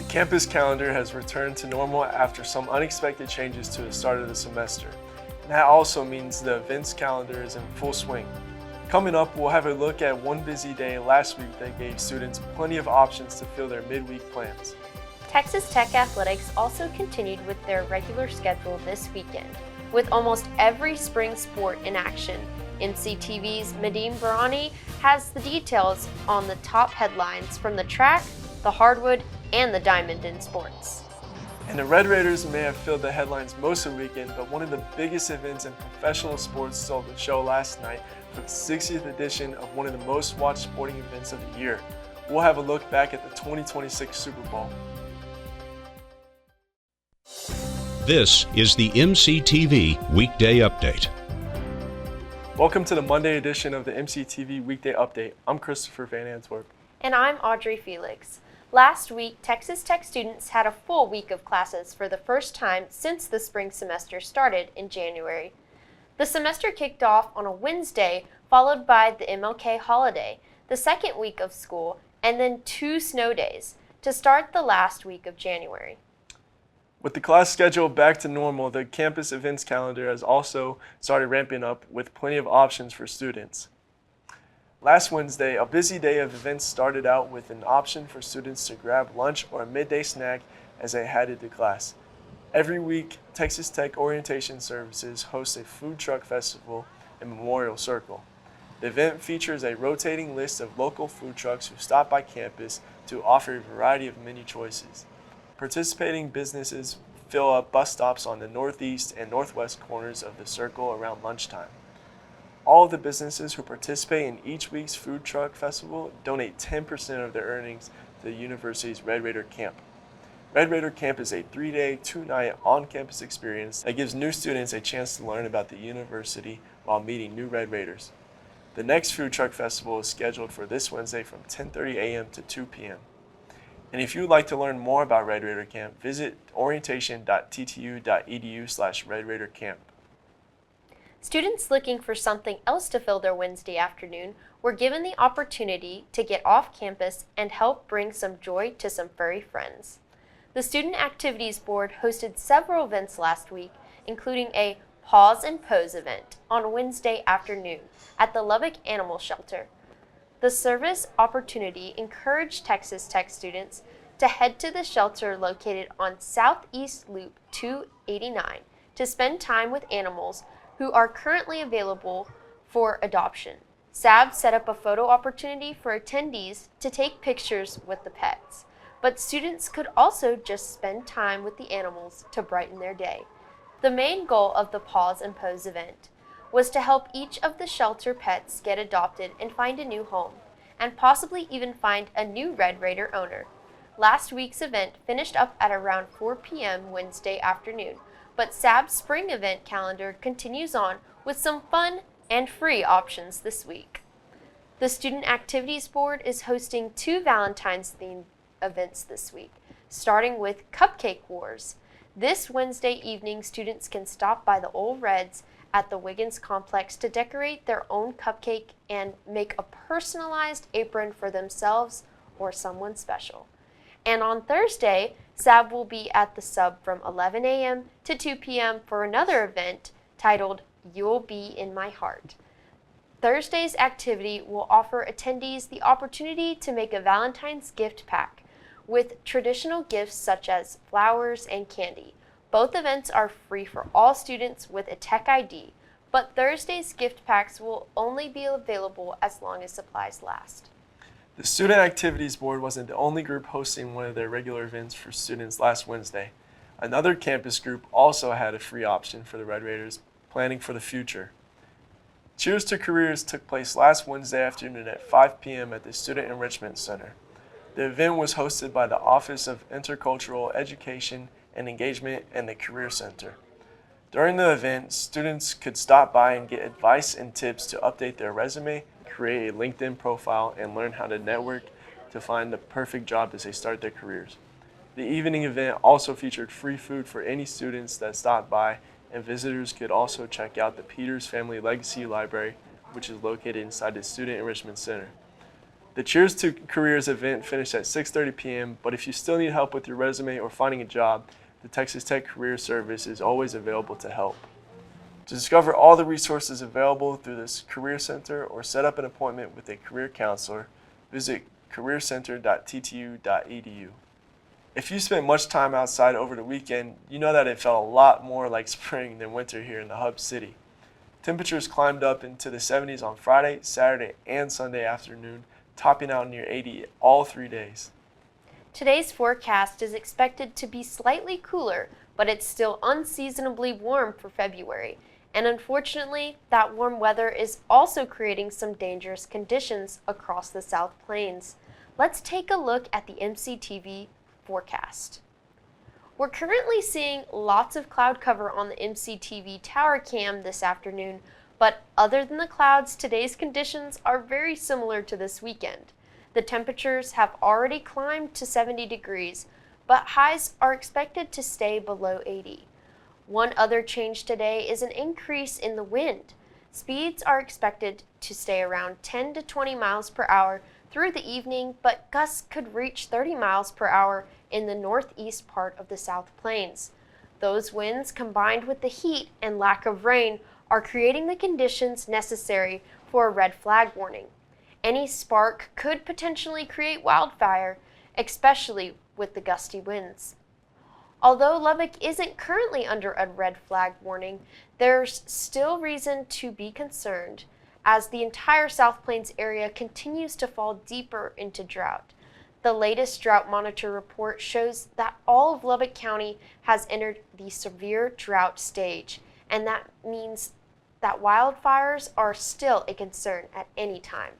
campus calendar has returned to normal after some unexpected changes to the start of the semester. And that also means the events calendar is in full swing. Coming up, we'll have a look at one busy day last week that gave students plenty of options to fill their midweek plans. Texas Tech Athletics also continued with their regular schedule this weekend, with almost every spring sport in action. MCTV's Medhin Buriani has the details on the top headlines from the track, the hardwood, and the diamond in sports. And the Red Raiders may have filled the headlines most of the weekend, but one of the biggest events in professional sports stole the show last night for the 60th edition of one of the most watched sporting events of the year. We'll have a look back at the 2026 Super Bowl. This is the MCTV Weekday Update. Welcome to the Monday edition of the MCTV Weekday Update. I'm Christopher Van Antwerp. And I'm Audrey Felux. Last week, Texas Tech students had a full week of classes for the first time since the spring semester started in January. The semester kicked off on a Wednesday, followed by the MLK holiday, the second week of school, and then 2 snow days to start the last week of January. With the class schedule back to normal, the campus events calendar has also started ramping up with plenty of options for students. Last Wednesday, a busy day of events started out with an option for students to grab lunch or a midday snack as they headed to class. Every week, Texas Tech Orientation Services hosts a food truck festival in Memorial Circle. The event features a rotating list of local food trucks who stop by campus to offer a variety of menu choices. Participating businesses fill up bus stops on the northeast and northwest corners of the circle around lunchtime. All of the businesses who participate in each week's food truck festival donate 10% of their earnings to the university's Red Raider Camp. Red Raider Camp is a 3-day, 2-night on-campus experience that gives new students a chance to learn about the university while meeting new Red Raiders. The next food truck festival is scheduled for this Wednesday from 10:30 a.m. to 2 p.m. And if you would like to learn more about Red Raider Camp, visit orientation.ttu.edu/Red Raider Camp. Students looking for something else to fill their Wednesday afternoon were given the opportunity to get off campus and help bring some joy to some furry friends. The Student Activities Board hosted several events last week, including a Pause and Pose event on Wednesday afternoon at the Lubbock Animal Shelter. The service opportunity encouraged Texas Tech students to head to the shelter located on Southeast Loop 289 to spend time with animals who are currently available for adoption. SAB set up a photo opportunity for attendees to take pictures with the pets, but students could also just spend time with the animals to brighten their day. The main goal of the Pause and Pose event was to help each of the shelter pets get adopted and find a new home, and possibly even find a new Red Raider owner. Last week's event finished up at around 4 p.m. Wednesday afternoon, but SAB's spring event calendar continues on with some fun and free options this week. The Student Activities Board is hosting 2 Valentine's-themed events this week, starting with Cupcake Wars. This Wednesday evening, students can stop by the Old Reds at the Wiggins Complex to decorate their own cupcake and make a personalized apron for themselves or someone special. And on Thursday, SAB will be at the Sub from 11 a.m. to 2 p.m. for another event titled You'll Be in My Heart. Thursday's activity will offer attendees the opportunity to make a Valentine's gift pack with traditional gifts such as flowers and candy. Both events are free for all students with a Tech ID, but Thursday's gift packs will only be available as long as supplies last. The Student Activities Board wasn't the only group hosting one of their regular events for students last Wednesday. Another campus group also had a free option for the Red Raiders, planning for the future. Cheers to Careers took place last Wednesday afternoon at 5 p.m. at the Student Enrichment Center. The event was hosted by the Office of Intercultural Education and Engagement and the Career Center. During the event, students could stop by and get advice and tips to update their resume, create a LinkedIn profile, and learn how to network to find the perfect job as they start their careers. The evening event also featured free food for any students that stopped by, and visitors could also check out the Peters Family Legacy Library, which is located inside the Student Enrichment Center. The Cheers to Careers event finished at 6:30 p.m., but if you still need help with your resume or finding a job, the Texas Tech Career Service is always available to help. To discover all the resources available through this Career Center or set up an appointment with a career counselor, visit careercenter.ttu.edu. If you spent much time outside over the weekend, you know that it felt a lot more like spring than winter here in the Hub City. Temperatures climbed up into the 70s on Friday, Saturday, and Sunday afternoon, topping out near 80 all 3 days. Today's forecast is expected to be slightly cooler, but it's still unseasonably warm for February. And unfortunately, that warm weather is also creating some dangerous conditions across the South Plains. Let's take a look at the MCTV forecast. We're currently seeing lots of cloud cover on the MCTV tower cam this afternoon, but other than the clouds, today's conditions are very similar to this weekend. The temperatures have already climbed to 70 degrees, but highs are expected to stay below 80. One other change today is an increase in the wind. Speeds are expected to stay around 10 to 20 miles per hour through the evening, but gusts could reach 30 miles per hour in the northeast part of the South Plains. Those winds, combined with the heat and lack of rain, are creating the conditions necessary for a red flag warning. Any spark could potentially create wildfire, especially with the gusty winds. Although Lubbock isn't currently under a red flag warning, there's still reason to be concerned as the entire South Plains area continues to fall deeper into drought. The latest drought monitor report shows that all of Lubbock County has entered the severe drought stage, and that means that wildfires are still a concern at any time.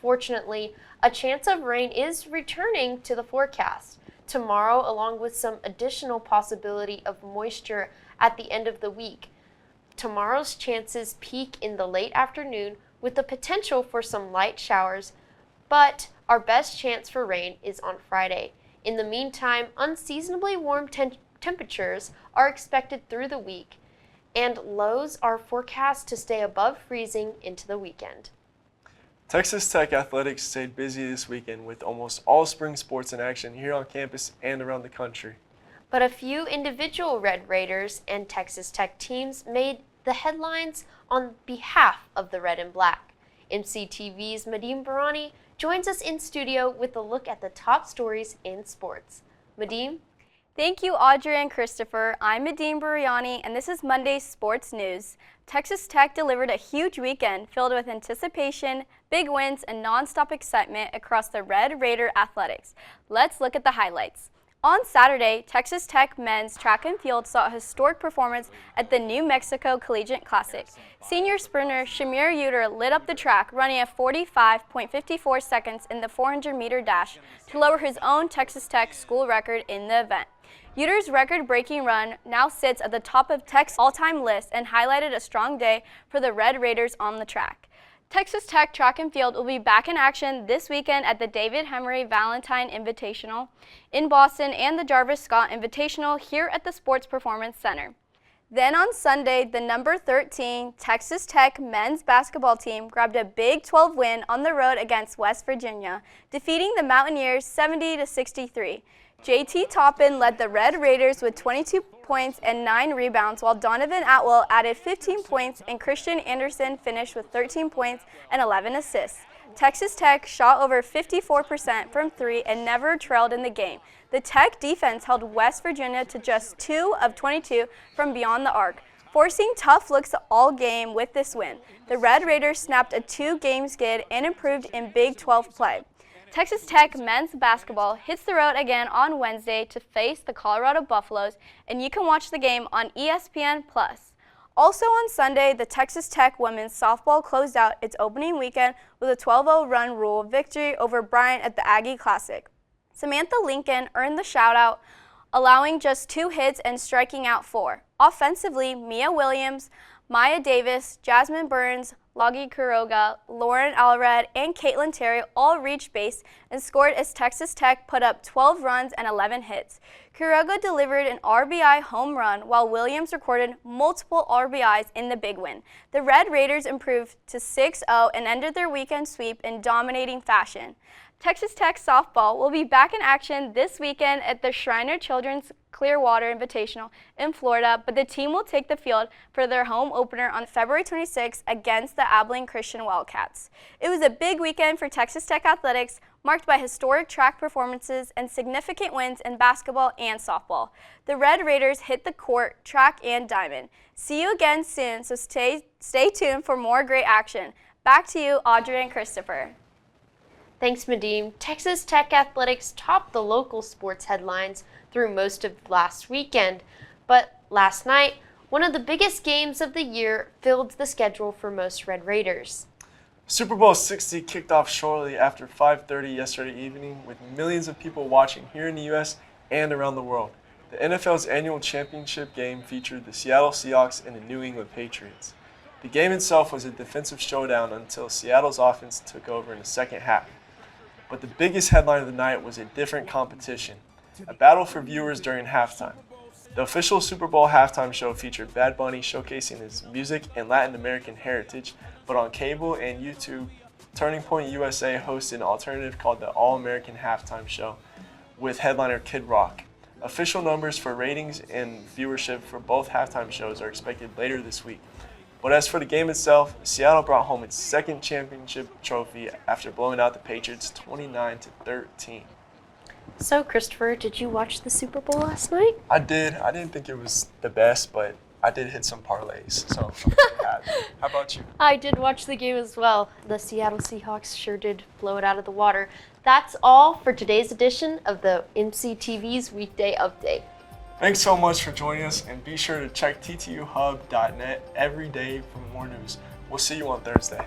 Fortunately, a chance of rain is returning to the forecast tomorrow, along with some additional possibility of moisture at the end of the week. Tomorrow's chances peak in the late afternoon with the potential for some light showers, but our best chance for rain is on Friday. In the meantime, unseasonably warm temperatures are expected through the week, and lows are forecast to stay above freezing into the weekend. Texas Tech athletics stayed busy this weekend with almost all spring sports in action here on campus and around the country. But a few individual Red Raiders and Texas Tech teams made the headlines on behalf of the Red and Black. MCTV's Medhin Buriani joins us in studio with a look at the top stories in sports. Medhin? Thank you, Audrey and Christopher. I'm Medhin Buriani, and this is Monday's Sports News. Texas Tech delivered a huge weekend filled with anticipation, big wins, and nonstop excitement across the Red Raider athletics. Let's look at the highlights. On Saturday, Texas Tech men's track and field saw a historic performance at the New Mexico Collegiate Classic. Senior sprinter Shamir Uter lit up the track, running at 45.54 seconds in the 400-meter dash to lower his own Texas Tech school record in the event. Uter's record-breaking run now sits at the top of Tech's all-time list and highlighted a strong day for the Red Raiders on the track. Texas Tech track and field will be back in action this weekend at the David Hemery Valentine Invitational in Boston and the Jarvis Scott Invitational here at the Sports Performance Center. Then on Sunday, the number 13 Texas Tech men's basketball team grabbed a Big 12 win on the road against West Virginia, defeating the Mountaineers 70-63. JT Toppin led the Red Raiders with 22 points and 9 rebounds, while Donovan Atwell added 15 points and Christian Anderson finished with 13 points and 11 assists. Texas Tech shot over 54% from 3 and never trailed in the game. The Tech defense held West Virginia to just 2 of 22 from beyond the arc, forcing tough looks all game with this win. The Red Raiders snapped a 2-game skid and improved in Big 12 play. Texas Tech men's basketball hits the road again on Wednesday to face the Colorado Buffaloes, and you can watch the game on ESPN+. Also on Sunday, the Texas Tech women's softball closed out its opening weekend with a 12-0 run rule victory over Bryant at the Aggie Classic. Samantha Lincoln earned the shout-out, allowing just 2 hits and striking out 4. Offensively, Mia Williams, Maya Davis, Jasmine Burns, Logie Quiroga, Lauren Allred, and Caitlin Terry all reached base and scored as Texas Tech put up 12 runs and 11 hits. Quiroga delivered an RBI home run while Williams recorded multiple RBIs in the big win. The Red Raiders improved to 6-0 and ended their weekend sweep in dominating fashion. Texas Tech softball will be back in action this weekend at the Shriner Children's Clearwater Invitational in Florida, but the team will take the field for their home opener on February 26th against the Abilene Christian Wildcats. It was a big weekend for Texas Tech athletics, marked by historic track performances and significant wins in basketball and softball. The Red Raiders hit the court, track, and diamond. See you again soon, so stay tuned for more great action. Back to you, Audrey and Christopher. Thanks, Medhin. Texas Tech athletics topped the local sports headlines through most of last weekend. But last night, one of the biggest games of the year filled the schedule for most Red Raiders. Super Bowl 60 kicked off shortly after 5:30 yesterday evening, with millions of people watching here in the U.S. and around the world. The NFL's annual championship game featured the Seattle Seahawks and the New England Patriots. The game itself was a defensive showdown until Seattle's offense took over in the second half. But the biggest headline of the night was a different competition, a battle for viewers during halftime. The official Super Bowl halftime show featured Bad Bunny showcasing his music and Latin American heritage, but on cable and YouTube, Turning Point USA hosted an alternative called the All-American Halftime Show with headliner Kid Rock. Official numbers for ratings and viewership for both halftime shows are expected later this week. But as for the game itself, Seattle brought home its second championship trophy after blowing out the Patriots 29-13. So, Christopher, did you watch the Super Bowl last night? I did. I didn't think it was the best, but I did hit some parlays, so I'm pretty happy. How about you? I did watch the game as well. The Seattle Seahawks sure did blow it out of the water. That's all for today's edition of the MCTV's Weekday Update. Thanks so much for joining us, and be sure to check ttuhub.net every day for more news. We'll see you on Thursday.